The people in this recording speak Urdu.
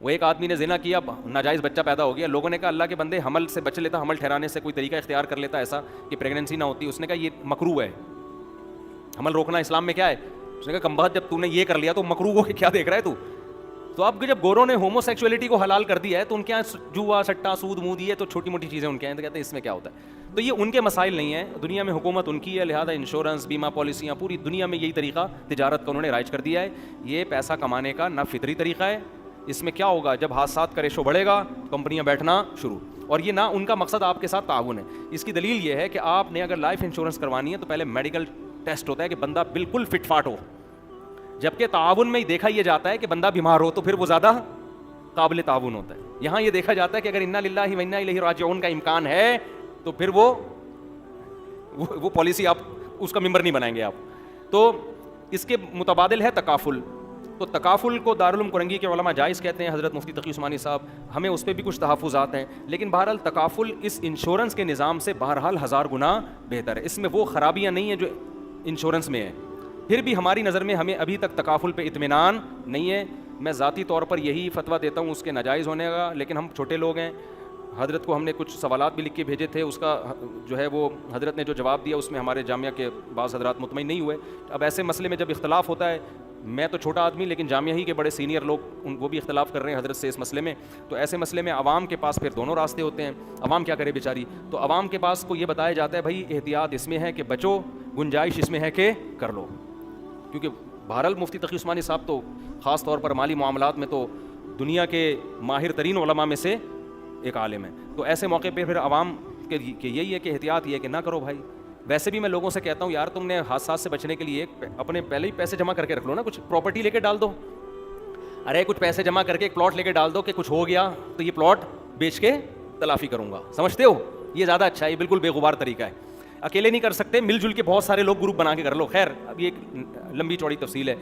وہ ایک آدمی نے زنا کیا, ناجائز بچہ پیدا ہو گیا, لوگوں نے کہا اللہ کے بندے حمل سے بچ لیتا, حمل ٹھہرانے سے کوئی طریقہ اختیار کر لیتا ایسا کہ پریگننسی نہ ہوتی. اس نے کہا یہ مکروہ ہے, حمل روکنا اسلام میں کیا ہے. اس نے کہا کم بخت جب تو نے یہ کر لیا تو مکروہ کو کیا دیکھ رہا ہے تو. تو اب جب گوروں نے ہومو سیکچولیٹی کو حلال کر دیا ہے تو ان کے یہاں جوا سٹا سود مود یہ تو چھوٹی موٹی چیزیں ان کے ہیں, تو کہتے ہیں اس میں کیا ہوتا ہے. تو یہ ان کے مسائل نہیں ہیں, دنیا میں حکومت ان کی ہے, لہذا انشورنس بیمہ پالیسیاں پوری دنیا میں یہی طریقہ تجارت کا انہوں نے رائج کر دیا ہے. یہ پیسہ کمانے کا نہ فطری طریقہ ہے. اس میں کیا ہوگا, جب حادثات کا ریشو بڑھے گا کمپنیاں بیٹھنا شروع, اور یہ نہ ان کا مقصد آپ کے ساتھ تعاون ہے. اس کی دلیل یہ ہے کہ آپ نے اگر لائف انشورنس کروانی ہے تو پہلے میڈیکل ٹیسٹ ہوتا ہے کہ بندہ بالکل فٹ فاٹ ہو, جبکہ تعاون میں دیکھا یہ جاتا ہے کہ بندہ بیمار ہو تو پھر وہ زیادہ قابل تعاون ہوتا ہے. یہاں یہ دیکھا جاتا ہے کہ اگر انا للہ و انا الیہ راجعون کا امکان ہے تو پھر وہ پالیسی آپ اس کا ممبر نہیں بنائیں گے آپ. تو اس کے متبادل ہے تکافل. تو تکافل کو دارالعلوم کرنگی کے علماء جائز کہتے ہیں, حضرت مفتی تقی عثمانی صاحب, ہمیں اس پہ بھی کچھ تحفظات ہیں, لیکن بہرحال تکافل اس انشورنس کے نظام سے بہرحال 1000 گنا بہتر ہے. اس میں وہ خرابیاں نہیں ہیں جو انشورنس میں ہیں. پھر بھی ہماری نظر میں ہمیں ابھی تک تکافل پہ اطمینان نہیں ہے. میں ذاتی طور پر یہی فتویٰ دیتا ہوں اس کے ناجائز ہونے کا, لیکن ہم چھوٹے لوگ ہیں. حضرت کو ہم نے کچھ سوالات بھی لکھ کے بھیجے تھے, اس کا جو ہے وہ حضرت نے جو جواب دیا اس میں ہمارے جامعہ کے بعض حضرات مطمئن نہیں ہوئے. اب ایسے مسئلے میں جب اختلاف ہوتا ہے, میں تو چھوٹا آدمی لیکن جامعہ ہی کے بڑے سینئر لوگ وہ بھی اختلاف کر رہے ہیں حضرت سے اس مسئلے میں, تو ایسے مسئلے میں عوام کے پاس پھر دونوں راستے ہوتے ہیں. عوام کیا کرے بیچاری, تو عوام کے پاس کو یہ بتایا جاتا ہے بھائی احتیاط اس میں ہے کہ بچو, گنجائش اس میں ہے کہ کر لو. کیونکہ بہرحال مفتی تقی عثمانی صاحب تو خاص طور پر مالی معاملات میں تو دنیا کے ماہر ترین علماء میں سے ایک عالم ہے. تو ایسے موقع پہ پھر عوام کے یہی ہے کہ احتیاط یہ ہے کہ نہ کرو بھائی. ویسے بھی میں لوگوں سے کہتا ہوں یار تم نے حادثات سے بچنے کے لیے اپنے پہلے ہی پیسے جمع کر کے رکھ لو نا, کچھ پراپرٹی لے کے ڈال دو. ارے کچھ پیسے جمع کر کے ایک پلاٹ لے کے ڈال دو کہ کچھ ہو گیا تو یہ پلاٹ بیچ کے تلافی کروں گا, سمجھتے ہو, یہ زیادہ اچھا ہے, یہ بالکل بے غبار طریقہ ہے. اکیلے نہیں کر سکتے, مل جل کے بہت سارے لوگ گروپ بنا کے کر لو. خیر اب یہ ایک لمبی چوڑی تفصیل ہے.